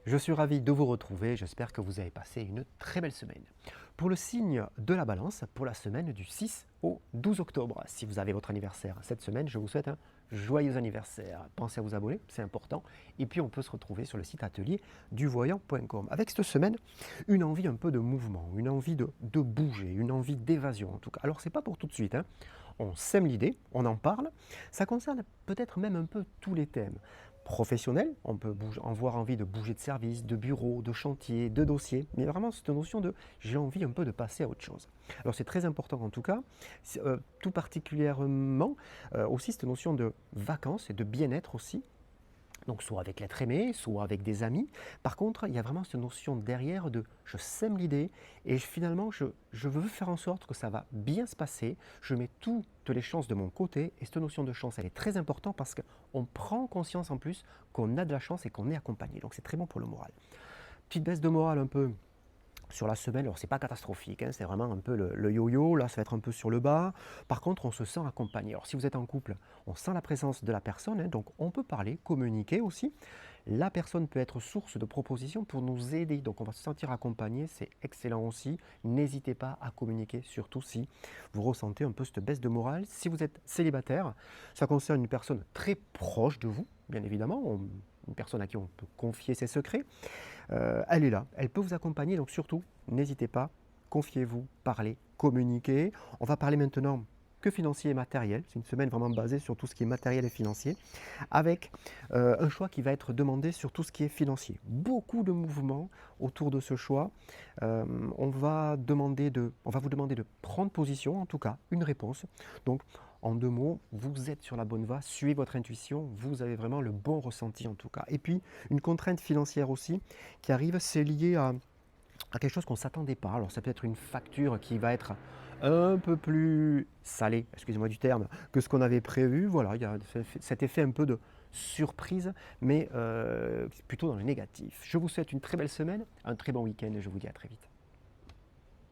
Je suis ravi de vous retrouver, j'espère que vous avez passé une très belle semaine. Pour le signe de la balance, pour la semaine du 6 au 12 octobre, si vous avez votre anniversaire cette semaine, je vous souhaite un joyeux anniversaire. Pensez à vous abonner, c'est important. Et puis on peut se retrouver sur le site atelier duvoyant.com. Avec cette semaine, une envie un peu de mouvement, une envie de bouger, une envie d'évasion en tout cas. Alors c'est pas pour tout de suite, hein. On sème l'idée, on en parle. Ça concerne peut-être même un peu tous les thèmes. Professionnel, on peut avoir envie de bouger de service, de bureau, de chantier, de dossier, mais vraiment cette notion de j'ai envie un peu de passer à autre chose. Alors c'est très important en tout cas, tout particulièrement aussi cette notion de vacances et de bien-être aussi, donc soit avec l'être aimé, soit avec des amis. Par contre, il y a vraiment cette notion derrière de je sème l'idée et finalement je veux faire en sorte que ça va bien se passer. Je mets toutes les chances de mon côté et cette notion de chance, elle est très importante parce qu'on prend conscience en plus qu'on a de la chance et qu'on est accompagné. Donc c'est très bon pour le moral. Petite baisse de morale un peu sur la semaine, alors c'est pas catastrophique, hein, c'est vraiment un peu le yo-yo, là ça va être un peu sur le bas. Par contre, on se sent accompagné. Alors si vous êtes en couple, on sent la présence de la personne, hein, donc on peut parler, communiquer aussi. La personne peut être source de propositions pour nous aider, donc on va se sentir accompagné, c'est excellent aussi. N'hésitez pas à communiquer, surtout si vous ressentez un peu cette baisse de morale. Si vous êtes célibataire, ça concerne une personne très proche de vous, bien évidemment, une personne à qui on peut confier ses secrets. Elle est là, elle peut vous accompagner, donc surtout, n'hésitez pas, confiez-vous, parlez, communiquez. On va parler maintenant que financier et matériel. C'est une semaine vraiment basée sur tout ce qui est matériel et financier, avec un choix qui va être demandé sur tout ce qui est financier. Beaucoup de mouvements autour de ce choix. On va vous demander de prendre position, en tout cas une réponse. Donc, en deux mots, vous êtes sur la bonne voie, suivez votre intuition, vous avez vraiment le bon ressenti en tout cas. Et puis, une contrainte financière aussi qui arrive, c'est lié à quelque chose qu'on ne s'attendait pas. Alors ça peut être une facture qui va être un peu plus salée, excusez-moi du terme, que ce qu'on avait prévu. Voilà, il y a cet effet un peu de surprise, mais plutôt dans le négatif. Je vous souhaite une très belle semaine, un très bon week-end et je vous dis à très vite.